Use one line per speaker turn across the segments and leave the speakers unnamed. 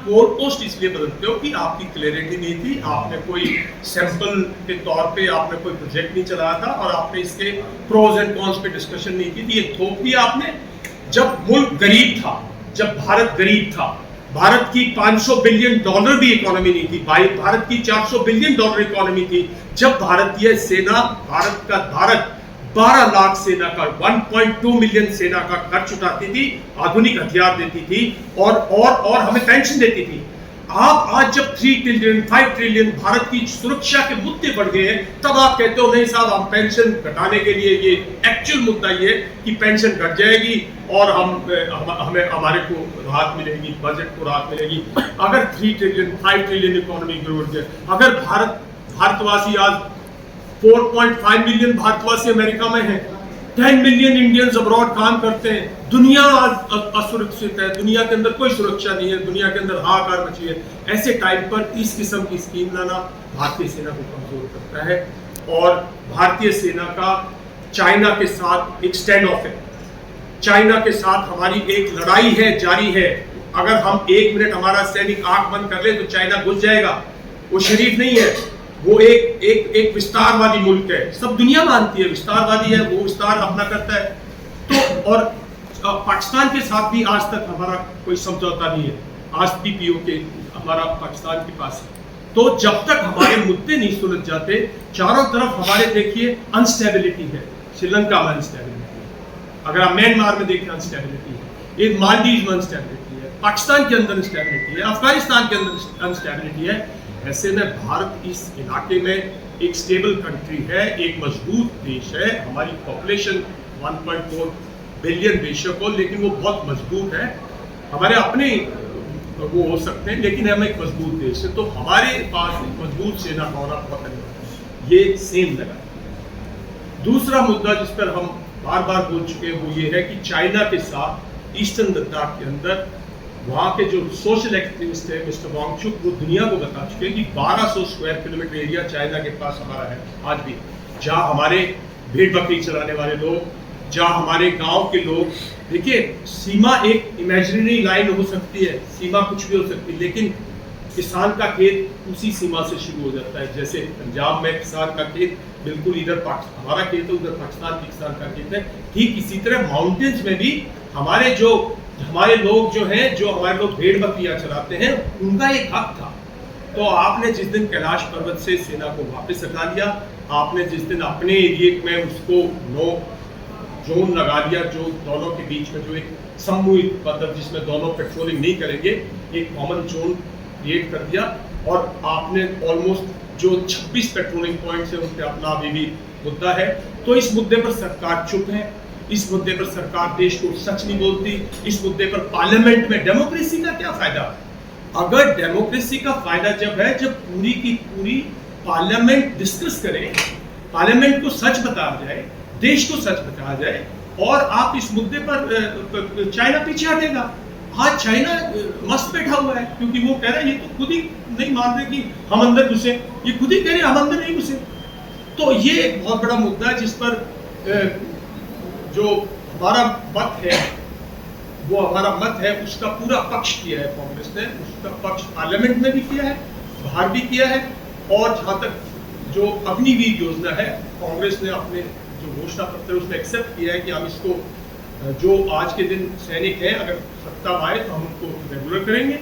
Goal post इसलिए बदलते हो कि आपकी क्लैरिटी नहीं थी, आपने कोई सैंपल के तौर पे आपने कोई प्रोजेक्ट नहीं चलाया था और आपने इसके प्रोज एंड कॉन्स पे डिस्कशन नहीं की थी। ये थोप दिया आपने जब मुल्क गरीब था, जब भारत गरीब था। भारत की $500 बिलियन भी इकोनॉमी नहीं थी, भारत की $400 बिलियन इकोनॉमी थी। जब भारतीय सेना, भारत का भारत 12 लाख सेना का 1.2 मिलियन सेना का खर्च उठाती थी, आधुनिक हथियार देती थी और हमें पेंशन देती थी। आप आज जब 3 ट्रिलियन 5 ट्रिलियन भारत की सुरक्षा के मुद्दे बढ़ गए हैं, तब आप कहते हो नहीं साहब, हम पेंशन घटाने के लिए, ये एक्चुअल मुद्दा ये कि पेंशन घट जाएगी और हमें हमारे को राहत मिलेगी, बजट को राहत मिलेगी। अगर 3 ट्रिलियन 5 ट्रिलियन इकोनॉमी ग्रोथ है, अगर भारतवासी आज 4.5 मिलियन भारतवासी अमेरिका में हैं, 10 मिलियन इंडियंस अब्रॉड काम करते हैं, दुनिया आज असुरक्षित है, दुनिया के अंदर कोई सुरक्षा नहीं है, दुनिया के अंदर हाहाकार मची है। ऐसे टाइम पर इस किस्म की स्कीम लाना भारतीय सेना को कमजोर करता है। और भारतीय सेना का चाइना के साथ एक स्टैंड ऑफ है, चाइना के साथ हमारी एक लड़ाई है, जारी है। अगर हम 1 मिनट हमारा सैनिक आंख बंद कर ले तो चाइना घुस जाएगा। वो शरीफ नहीं है, वो एक विस्तारवादी मुल्क है, सब दुनिया मानती है विस्तारवादी है, वो विस्तार अपना करता है। तो और पाकिस्तान के साथ भी आज तक हमारा कोई समझौता नहीं है, आज पीपीओ के हमारा पाकिस्तान के पास है। तो जब तक हमारे मुद्दे नहीं सुलझ जाते, चारों तरफ हमारे देखिए अनस्टेबिलिटी है। श्रीलंका में अनस्टेबिलिटी है, अगर आप म्यांमार में देखें अनस्टेबिलिटी है, एक मालदीव में अनस्टेबिलिटी है, पाकिस्तान के अंदर अनस्टेबिलिटी है, अफगानिस्तान के अंदर अनस्टेबिलिटी है। ऐसे में भारत इस इलाके में एक स्टेबल कंट्री है, एक मजबूत देश है। हमारी पॉपुलेशन 1.4 बिलियन बेशक हो, लेकिन वो बहुत मजबूत है। हमारे अपने वो हो सकते हैं, लेकिन हम एक मजबूत देश है, तो हमारे पास एक मजबूत सेना का होना बहुत अनिवार्य है। ये सेम लगा। दूसरा मुद्दा जिस पर हम बार बार बोल चुके हैं वो ये है कि चाइना के साथ ईस्टर्न लद्दाख के अंदर वहाँ के जो सोशल एक्टिविस्ट है मिस्टर वांगचुक, वो दुनिया को बता चुके हैं कि 1200 स्क्वायर किलोमीटर एरिया चाइना के पास हमारा है आज भी, जहाँ हमारे भेड़ बकरी चलाने वाले लोग, जहाँ हमारे गांव के लोग। देखिए, सीमा एक इमेजिनरी लाइन हो सकती है, सीमा कुछ भी हो सकती है, लेकिन किसान का खेत उसी सीमा से शुरू हो जाता है। जैसे पंजाब में किसान का खेत बिल्कुल इधर हमारा खेत है, उधर पाकिस्तान के किसान का खेत है। ठीक इसी तरह माउंटेन्स में भी हमारे लोग जो हैं, जो हमारे लोग भेड़ बकरियां चलाते हैं, उनका एक हक था। तो आपने जिस दिन कैलाश पर्वत से सेना को वापस हटा लिया, आपने जिस दिन अपने एरिया में उसको नो जोन लगा दिया, जो दोनों के बीच में जो एक सामूहिक मतलब जिसमें दोनों पेट्रोलिंग नहीं करेंगे, एक कॉमन जोन क्रिएट कर दिया, और आपने ऑलमोस्ट जो 26 पेट्रोलिंग पॉइंट्स है उन पर अपना अभी भी मुद्दा है। तो इस मुद्दे पर सरकार चुप है, इस मुद्दे पर सरकार देश को सच नहीं बोलती। इस मुद्दे पर पार्लियामेंट में डेमोक्रेसी का क्या फायदा? अगर डेमोक्रेसी का फायदा जब है जब पूरी की पूरी पार्लियामेंट डिस्कस करे, पार्लियामेंट को सच बताया जाए, देश को सच बताया जाए, और आप इस मुद्दे पर चाइना पीछे हटेगा। आज चाइना मस्त बैठा हुआ है, क्योंकि वो कह रहा है, ये तो खुद ही नहीं मान रहे कि हम अंदर घुसे, ये खुद ही कह रहे हैं हम अंदर नहीं घुसे। तो ये एक बहुत बड़ा मुद्दा है जिस पर जो हमारा मत है, वो हमारा मत है, उसका पूरा पक्ष किया है कांग्रेस ने, उसका पक्ष पार्लियामेंट में भी किया है, बाहर भी किया है। और जहाँ तक जो अग्निवीर योजना है, कांग्रेस ने अपने जो घोषणा पत्र है उसमें एक्सेप्ट किया है कि हम इसको, जो आज के दिन सैनिक हैं, अगर सत्ता आए तो हम उनको रेगुलर करेंगे,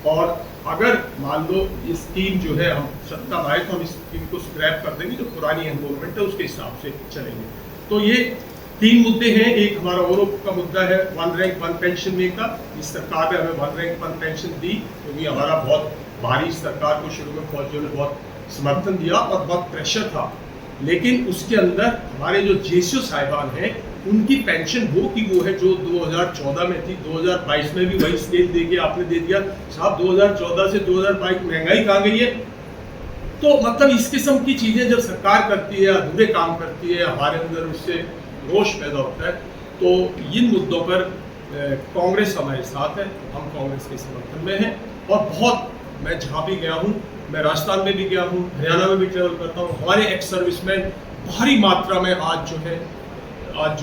और अगर मान लो ये स्कीम जो है हम सत्ता आए तो हम इस स्कीम को स्क्रैप कर देंगे, जो पुरानी एनरोलमेंट है उसके हिसाब से चलेंगे। तो ये 3 मुद्दे हैं। एक हमारा और का मुद्दा है 1 रैंक 1 पेंशन में का। इस सरकार ने हमें 1 रैंक 1 पेंशन दी, क्योंकि हमारा बहुत भारी सरकार को शुरू में फौजियों ने बहुत समर्थन दिया और बहुत प्रेशर था। लेकिन उसके अंदर हमारे जो जेसीओ साहिबान हैं, उनकी पेंशन वो की वो है जो 2014 में थी। 2022 में भी वही स्केल दे के आपने दे दिया। साहब 2014 से 2022 महंगाई कहाँ गई है? तो मतलब इस किस्म की चीज़ें जब सरकार करती है, अधूरे काम करती है, हमारे अंदर उससे रोष पैदा होता है। तो इन मुद्दों पर कांग्रेस हमारे साथ है, हम कांग्रेस के समर्थन में हैं। और बहुत, मैं जहाँ भी गया हूँ, मैं राजस्थान में भी गया हूँ, हरियाणा में भी ट्रेवल करता हूँ, हमारे एक्स सर्विसमैन भारी मात्रा में आज जो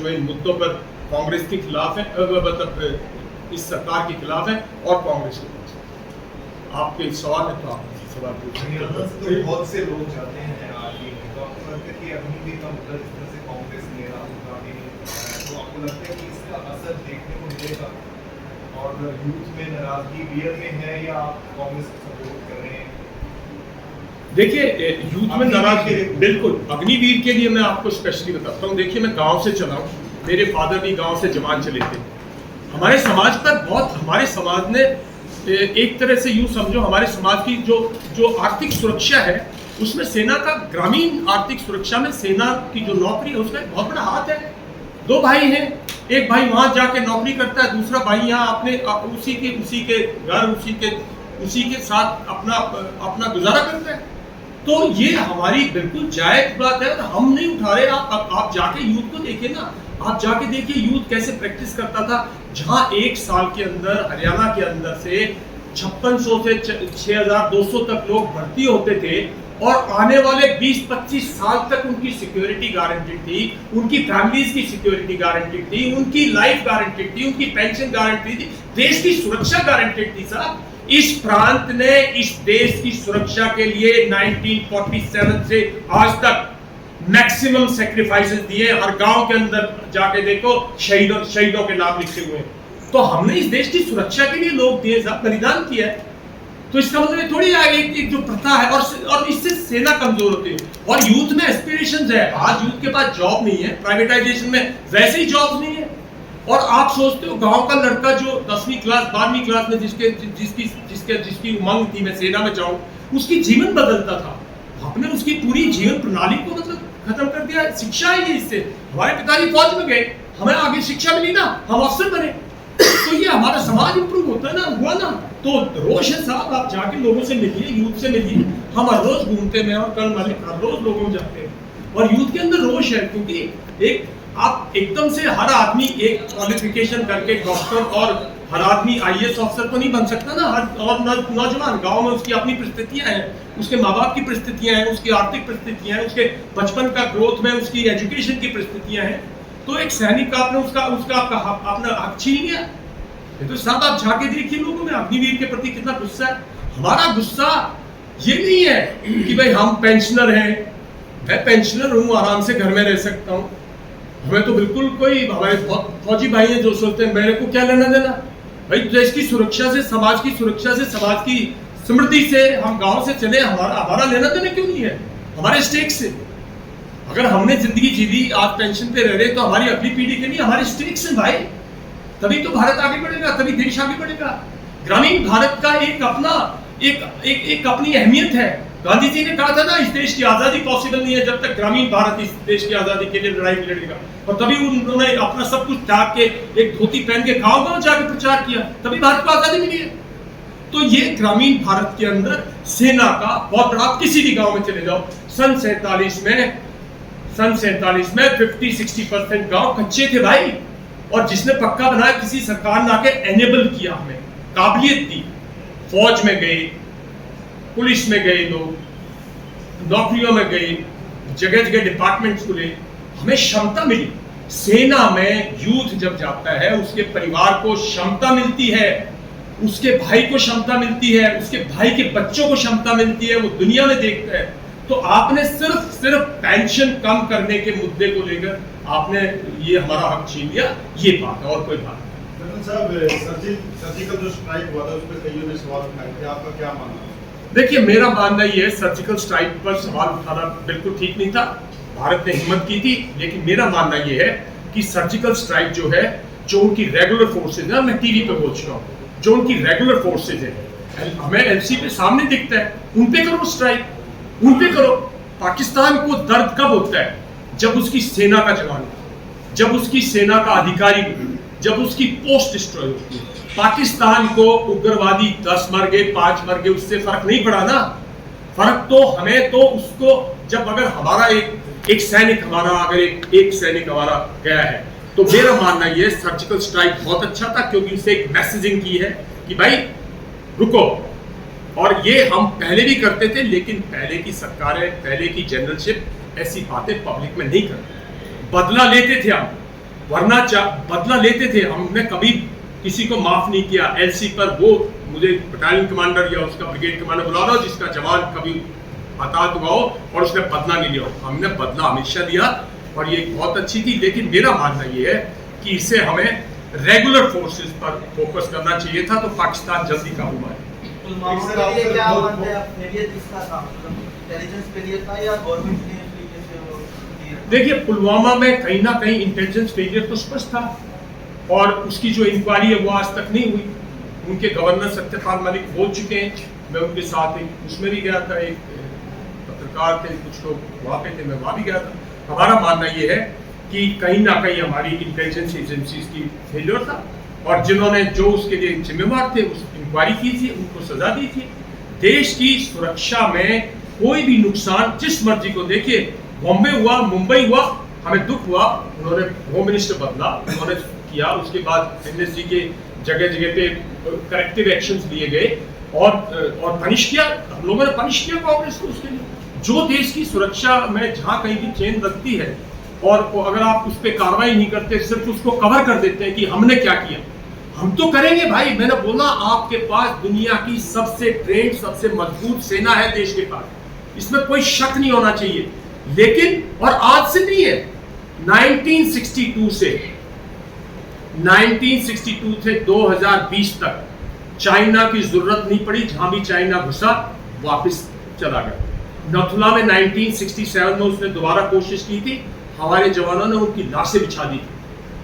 है इन मुद्दों पर कांग्रेस के खिलाफ है, मतलब इस सरकार के खिलाफ है और कांग्रेस के खिलाफ है। आपके सवाल है तो आप सवाल पूछें।
तो बहुत से लोग जाते हैं आर्मी में, तो आपको लगता है कि अग्निवीर का मुद्दा जिस तरह से कांग्रेस ने राहुल गांधी ने उठाया, तो आपको लगता है कि इसका असर देखने को मिलेगा और यूथ में नाराजगी रियल में है या आप कांग्रेस को सपोर्ट कर रहे हैं?
देखिए यूथ में नाराजगी बिल्कुल। अग्निवीर के लिए मैं आपको स्पेशली बताता हूँ। देखिए मैं गांव से चला हूँ, मेरे फादर भी गांव से जवान चले थे। हमारे समाज पर बहुत, हमारे समाज ने एक तरह से यूँ समझो हमारे समाज की जो आर्थिक सुरक्षा है उसमें सेना का, ग्रामीण आर्थिक सुरक्षा में सेना की जो नौकरी है उसका एक बहुत बड़ा हाथ है। दो भाई हैं, एक भाई वहां जाके नौकरी करता है, दूसरा भाई यहाँ अपने उसी के घर उसी के साथ अपना गुजारा करता है। तो ये हमारी बिल्कुल जायज बात है और हम नहीं उठा रहे। आप जाके यूथ को देखिए ना, आप जाके देखिए यूथ कैसे प्रैक्टिस करता था। जहां एक साल के अंदर हरियाणा के अंदर से 5600 से 6200 तक लोग भर्ती होते थे और आने वाले 20-25 साल तक उनकी सिक्योरिटी गारंटी थी, उनकी फैमिलीज की सिक्योरिटी गारंटी थी, उनकी लाइफ गारंटी थी, उनकी पेंशन गारंटी थी, देश की सुरक्षा गारंटी थी। साहब इस प्रांत ने इस देश की सुरक्षा के लिए 1947 से आज तक मैक्सिमम सैक्रिफाइसेस दिए। हर गांव के अंदर जाके देखो शहीदों के नाम लिखे हुए। तो हमने इस देश की सुरक्षा के लिए लोग दिए साहब, बलिदान किया है। तो इसका मतलब थोड़ी एक जो प्रथा है और इससे सेना कमजोर होती है और यूथ में एस्पिरेशंस है। आज यूथ के पास जॉब नहीं है, प्राइवेटाइजेशन में वैसे ही जॉब नहीं है। और आप सोचते हो गांव का लड़का जो 10वीं क्लास 12वीं क्लास में जिसकी उमंग थी मैं सेना में जाऊं, उसकी जीवन बदलता था। आपने उसकी पूरी जीवन प्रणाली को मतलब खत्म कर दिया। शिक्षा है ये। इससे हमारे पिताजी फौज में गए, हमें आगे शिक्षा मिली ना, हम अफसर बने। तो ये हमारा समाज इंप्रूव होता है ना, हुआ ना। तो रोष है साहब, आप जाके लोगों से मिलिए, यूथ से मिलिए। हम हर रोज घूमते हैं और कल मालिक हर रोज लोगों में जाते हैं और यूथ के अंदर रोष है। क्योंकि आप एकदम से हर आदमी एक क्वालिफिकेशन करके डॉक्टर और हर आदमी IAS ऑफिसर तो नहीं बन सकता ना। और नौजवान गांव में उसकी अपनी परिस्थितियां हैं, उसके माँ बाप की परिस्थितियां हैं, उसकी आर्थिक परिस्थितियां हैं, उसके बचपन का ग्रोथ में उसकी एजुकेशन की परिस्थितियां हैं। तो एक सैनिक का आपने उसका अपना हक छीन लिया। तो साहब आप जाके देखिए लोगों में अग्निवीर के प्रति कितना गुस्सा है। हमारा गुस्सा ये नहीं है कि भाई हम पेंशनर हैं, मैं पेंशनर हूँ, आराम से घर में रह सकता हूँ। हमें तो बिल्कुल कोई, हमारे फौजी भाई हैं जो सोचते हैं मेरे को क्या लेना देना। भाई देश की सुरक्षा से, समाज की सुरक्षा से, समाज की समृद्धि से हम गांव से चले, हमारा लेना देना क्यों नहीं है हमारे स्टेक से। अगर हमने जिंदगी जी ली, आज पेंशन पे रह रहे, तो हमारी अगली पीढ़ी के लिए हमारे स्टेक से भाई, तभी तो भारत आगे बढ़ेगा, तभी देश आगे बढ़ेगा। ग्रामीण भारत का एक अपनी अहमियत है। गांधी जी ने कहा था ना, इस देश की आजादी पॉसिबल नहीं है जब तक ग्रामीण भारत इस देश की आजादी के लिए लड़ाई लड़ेगा। और तभी उन्होंने अपना सब कुछ त्याग के एक धोती पहन के गांव-गांव जाकर प्रचार किया, तभी भारत को आजादी मिली है। तो ये ग्रामीण भारत के अंदर सेना का बहुत बड़ा, आप किसी भी गांव में चले जाओ, सन 47 में 50-60% गांव कच्चे थे भाई। और जिसने पक्का बनाया, किसी सरकार ने आके एनेबल किया, हमें काबिलियत दी। फौज में गए, पुलिस में गए, लोग नौकरियों में गए, जगह जगह डिपार्टमेंट्स खुले, हमें क्षमता मिली। सेना में यूथ जब जाता है, उसके परिवार को क्षमता मिलती है, उसके भाई को क्षमता मिलती है, उसके भाई के बच्चों को क्षमता मिलती है, वो दुनिया में देखता है। तो आपने सिर्फ पेंशन कम करने के मुद्दे को लेकर आपने ये हमारा हक छीन लिया, ये बात है और कोई बात नहीं।
साहब सर्जिकल जो स्ट्राइक हुआ था उस पर कईयों ने सवाल उठाए थे, आपका क्या मानना है?
देखिए मेरा मानना ये है, सर्जिकल स्ट्राइक पर सवाल उठाना बिल्कुल ठीक नहीं था। भारत ने हिम्मत की थी, लेकिन मेरा मानना ये है कि सर्जिकल स्ट्राइक जो है, जो उनकी रेगुलर फोर्सेज है, मैं टीवी पे बोल चुका हूँ, जो उनकी रेगुलर फोर्सेज है, हमें LC पे सामने दिखता है, उन पे करो स्ट्राइक, उन पे करो। पाकिस्तान को दर्द कब होता है? जब उसकी सेना का जवान, जब उसकी सेना का अधिकारी, जब उसकी पोस्ट डिस्ट्रॉय होती है। पाकिस्तान को उग्रवादी 10 मर गए, 5 मर गए, उससे फर्क नहीं पड़ा ना। फर्क तो हमें, तो उसको जब अगर हमारा एक सैनिक हमारा, अगर एक सैनिक हमारा गया है, तो मेरा मानना ये सर्जिकल स्ट्राइक बहुत अच्छा था, क्योंकि उससे एक मैसेजिंग की है कि भाई रुको। और ये हम पहले भी करते थे, लेकिन पहले की सरकारें, पहले की जनरलशिप ऐसी बातें पब्लिक में नहीं करती। बदला लेते थे हम, वरना बदला लेते थे। हमने कभी किसी को माफ नहीं किया। एलसी पर वो मुझे बटालियन कमांडर या उसका ब्रिगेड कमांडर बुला रहा हो जिसका जवान कभी हताहत हुआ हो और उसने बदला नहीं लिया हो। हमने बदला हमेशा लिया और ये बहुत अच्छी थी। लेकिन मेरा मानना ये है कि इससे हमें रेगुलर फोर्सेस पर फोकस करना चाहिए था, तो पाकिस्तान जल्दी काबू में आए।
पुलवामा के लिए क्या मानते हैं आप? फेलियर किसका था? मतलब इंटेलिजेंस फेलियर था या गवर्नमेंट ने इस तरीके से वो किया?
देखिए, पुलवामा में कहीं ना कहीं इंटेलिजेंस फेलियर तो स्पष्ट था और उसकी जो इंक्वायरी है वो आज तक नहीं हुई। उनके गवर्नर सत्यपाल मलिक बोल चुके हैं, मैं उनके साथ एक उसमें भी गया था, एक पत्रकार थे, कुछ लोग वहाँ पे थे, मैं वहाँ भी गया था। हमारा मानना ये है कि कहीं ना कहीं हमारी इंटेलिजेंस एजेंसीज की फेलियर था और जिन्होंने जो उसके लिए जिम्मेवार थे उस इंक्वायरी की थी, उनको सजा दी थी। देश की सुरक्षा में कोई भी नुकसान जिस मर्जी को देखिए, बॉम्बे हुआ, मुंबई हुआ, हमें दुख हुआ, उन्होंने होम मिनिस्टर बदला, उन्होंने किया, उसके बाद एनएसजी के जगह जगह पे करेक्टिव एक्शंस लिए गए और पनिश किया, हम लोगों ने पनिश किया कांग्रेस को उसके लिए। जो देश की सुरक्षा में जहाँ कहीं भी चेन रखती है और अगर आप उस पर कार्रवाई नहीं करते, सिर्फ उसको कवर कर देते हैं कि हमने क्या किया, हम तो करेंगे भाई। मैंने बोला आपके पास दुनिया की सबसे ट्रेंड, सबसे मजबूत सेना है देश के पास, इसमें कोई शक नहीं होना चाहिए। लेकिन और आज से नहीं है, 1962 से 2020 तक चाइना की जरूरत नहीं पड़ी। जहां भी चाइना घुसा वापस चला गया। नथुला में 1967 में उसने दोबारा कोशिश की थी, हमारे जवानों ने उनकी लाशें बिछा दी थी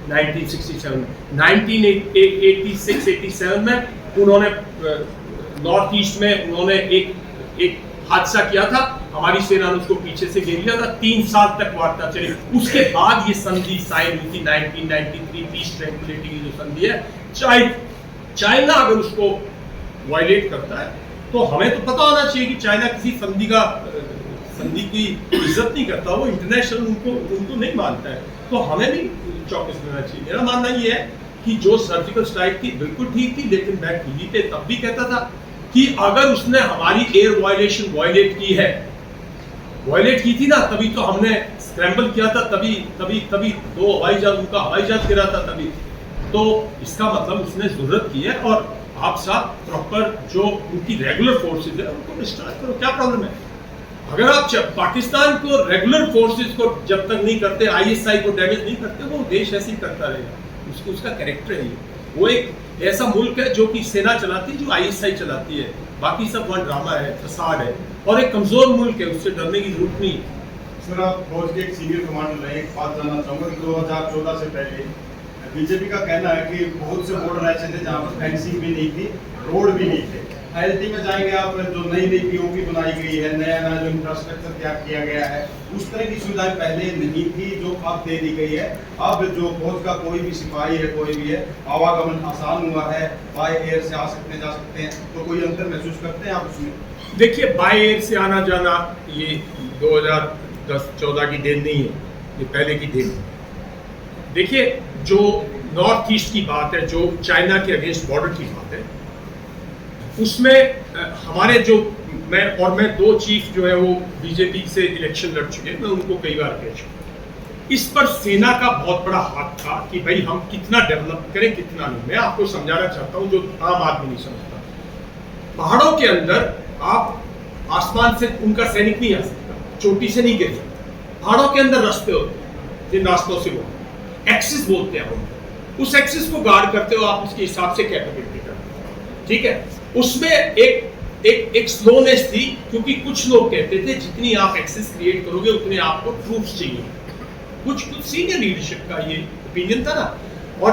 1967 में। 1986-87 में उन्होंने नॉर्थ ईस्ट में उन्होंने एक हादसा किया था, हमारी सेना ने उसको पीछे से घेर लिया था, 3 साल तक वार्ता चली। उसके बाद ये संधि साइन हुई थी 1993 पीस ट्रैंक्विलिटी की जो संधि है। चाइना अगर उसको वायलेट करता है तो हमें तो पता होना चाहिए कि चाइना किसी संधि की इज्जत नहीं करता, वो इंटरनेशनल उनको नहीं मानता है, तो हमें भी चौकस रहना चाहिए। मेरा मानना ये है कि जो सर्जिकल स्ट्राइक थी बिल्कुल ठीक थी, लेकिन मैं टीवी पे तब भी कहता था कि अगर उसने हमारी एयर वायलेशन वायलेट की थी ना, तभी तो हमने स्क्रैम्बल किया था, तभी 2 हवाई जहाज, उनका हवाई जहाज गिरा था तभी। तो इसका मतलब उसने जरूरत की है और आप साथ प्रॉपर जो उनकी रेगुलर फोर्सेज है उनको डिस्ट्रॉय करो, क्या प्रॉब्लम है? अगर आप पाकिस्तान को रेगुलर फोर्सेज को जब तक नहीं करते, आईएसआई को डैमेज नहीं करते, वो देश ऐसे ही करता रहेगा। उसका कैरेक्टर है ये। वो एक ऐसा मुल्क है जो कि सेना चलाती है, जो आईएसआई चलाती है, बाकी सब वहाँ ड्रामा है, फसाद है और एक कमजोर मुल्क है, उससे डरने की जरूरत नहीं।
सर, आप फौज के एक सीनियर कमांडर रहे, एक बात जानना चाहूँगा कि 2014 से पहले बीजेपी का कहना है कि बहुत से बॉर्डर ऐसे थे जहाँ पर फेंसिंग भी नहीं थी, रोड भी नहीं थे। एलटी में जाएंगे आप, जो नई पीओपी बनाई गई है, नया जो इंफ्रास्ट्रक्चर तैयार किया गया है, उस तरह की सुविधाएं पहले नहीं थी जो अब दे दी गई है। अब जो फौज का कोई भी सिपाही है, कोई भी है, आवागमन आसान हुआ है, बाय एयर से आ सकते जा सकते हैं, तो कोई अंतर महसूस करते हैं आप उसमें?
देखिए, बाय एयर से आना जाना ये 2010-14 की देन नहीं है, ये पहले की देन है। देखिए, जो नॉर्थ ईस्ट की बात है, जो चाइना के अगेंस्ट बॉर्डर की बात है, उसमें हमारे जो मैं 2 चीफ जो है वो बीजेपी से इलेक्शन लड़ चुके हैं, मैं उनको कई बार कह चुका। इस पर सेना का बहुत बड़ा हाथ था कि भाई हम कितना डेवलप करें, कितना नहीं। मैं आपको समझाना चाहता हूँ जो आम आदमी नहीं समझता। पहाड़ों के अंदर आप आसमान से उनका सैनिक नहीं आ सकता, चोटी से नहीं गिर सकता। पहाड़ों के अंदर रास्ते होते हैं, जिन रास्तों से वो एक्सिस बोलते हैं हम, उस एक्सिस को गार्ड करते हो आप, उसके हिसाब से कैपेबिलिटी करते हो, ठीक है। उसमें एक स्लोनेस थी, क्योंकि कुछ लोग कहते थे जितनी आप एक्सेस क्रिएट करोगे उतने आपको ट्रूप्स चाहिए। कुछ सीनियर लीडरशिप का ये ओपिनियन था ना। और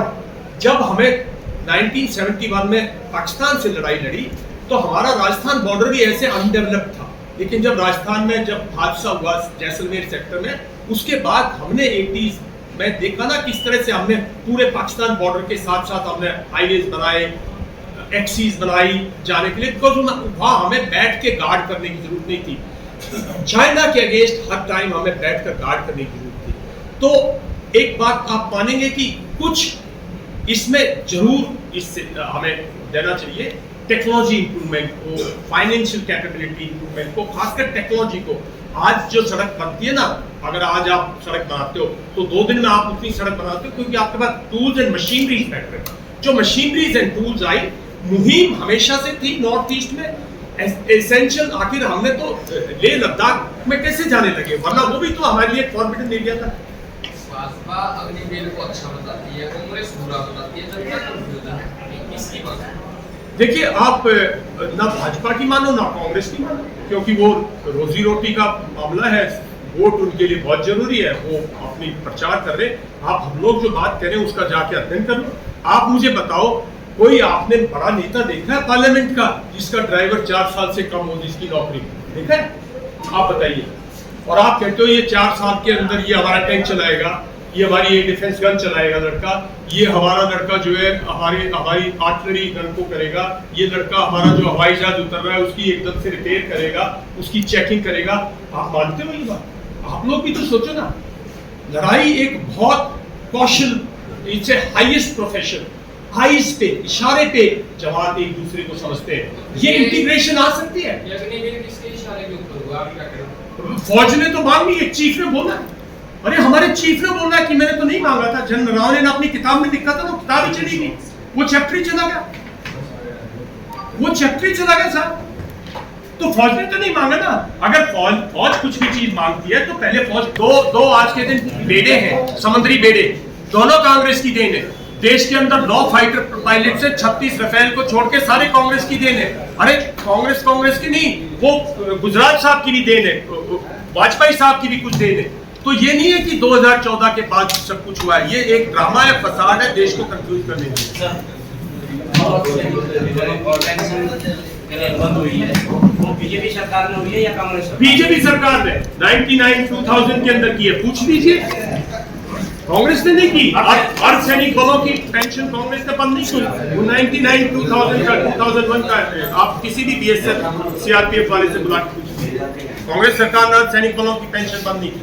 जब हमें 1971 में पाकिस्तान से लड़ाई लड़ी तो हमारा राजस्थान बॉर्डर भी ऐसे अनडेवलप्ड था, लेकिन जब राजस्थान में जब हादसा हुआ जैसलमेर सेक्टर में, उसके बाद हमने 80s में देखा ना किस तरह से हमने पूरे पाकिस्तान बॉर्डर के साथ साथ हमने हाईवेज बनाए, एक्सीज बनाई जाने के लिए, बिकॉज वहां हमें बैठ के गार्ड करने की जरूरत नहीं थी। चाइना के अगेंस्ट हर टाइम हमें बैठ कर गार्ड करने की जरूरत थी। तो एक बात आप मानेंगे कि कुछ इसमें जरूर इससे हमें देना चाहिए, टेक्नोलॉजी इंप्रूवमेंट को, फाइनेंशियल कैपेबिलिटी इंप्रूवमेंट को, खासकर टेक्नोलॉजी को। आज जो सड़क बनती है ना, अगर आज आप सड़क बनाते हो तो 2 दिन में आप उतनी सड़क बनाते हो, क्योंकि आपके पास टूल्स एंड मशीनरी बेटर है। जो मशीनरीज एंड टूल्स आई, मुहिम हमेशा से थी नॉर्थ ईस्ट में एसेंशियल। आखिर हमने तो लेह लद्दाख में कैसे जाने लगे, वरना वो भी तो हमारे लिए फॉरबिडन एरिया था।
भाजपा अग्निवीर को अच्छा बताती है, कांग्रेस बुरा बताती है, जनता कंफ्यूजन है, किसकी बात है?
देखिए, आप ना भाजपा की मानो ना कांग्रेस की मानो, क्योंकि वो रोजी रोटी का मामला है, वोट उनके लिए बहुत जरूरी है, वो अपनी प्रचार कर रहे। आप हम लोग जो बात करें उसका जाके अध्ययन कर लो। आप मुझे बताओ, कोई आपने बड़ा नेता देखा है पार्लियामेंट का जिसका ड्राइवर 4 साल से कम हो जिसकी नौकरी देखा है? आप बताइए। और आप कहते हो ये 4 साल के अंदर ये हमारा टैंक चलाएगा, ये हमारी ये डिफेंस गन चलाएगा लड़का, ये हमारा लड़का जो है हमारी आर्टिलरी गन को करेगा, ये लड़का हमारा जो हवाई जहाज उतर रहा है उसकी एकदम से रिपेयर करेगा, उसकी चेकिंग करेगा। आप मानते हो ये बात? आप लोग भी तो सोचो ना, लड़ाई एक बहुत कौशल, it's a highest profession, eyes पे इशारे पे जवान एक दूसरे को समझते हैं। ये इंटीग्रेशन आ सकती है।
ये अग्निवीर किसके इशारे के ऊपर हुआ, आप क्या करें?
फौज ने तो मांग ली, चीफ ने बोला, अरे हमारे चीफ ने बोला कि मैंने तो नहीं मांगा था, जनरल रावत ने अपनी किताब में लिखा था, वो किताब ही चली गई, वो चैप्टर ही चला गया, वो चैप्टर ही चला गया साहब। तो फौज ने तो नहीं मांगा ना। अगर फौज कुछ भी चीज मांगती है तो पहले फौज दो आज के दिन बेड़े हैं, समुद्री बेड़े, दोनों कांग्रेस की देन है। देश के अंदर 9 फाइटर पायलट से 36 रफेल को छोड़ के सारे कांग्रेस की देन है। अरे कांग्रेस की नहीं, वो गुजरात साहब की भी देन है, वाजपेयी साहब की भी कुछ देन है। तो ये नहीं है कि 2014 के बाद सब कुछ हुआ है, ये एक ड्रामा है, फसाद है, देश को कंफ्यूज करने के लिए।
बंद हुई है वो बीजेपी सरकार ने हुई है या कांग्रेस सरकार?
बीजेपी सरकार ने 99-2000 के अंदर की है, पूछ लीजिए, कांग्रेस ने नहीं की। अर्ध सैनिक बलों की पेंशन कांग्रेस ने बंद नहीं की, वो 99-2000 का 2001 का है। आप किसी भी बीएसएफ सीआरपीएफ वाले से बुला के पूछिए, कांग्रेस सरकार ने अर्ध सैनिक बलों की पेंशन बंद नहीं की।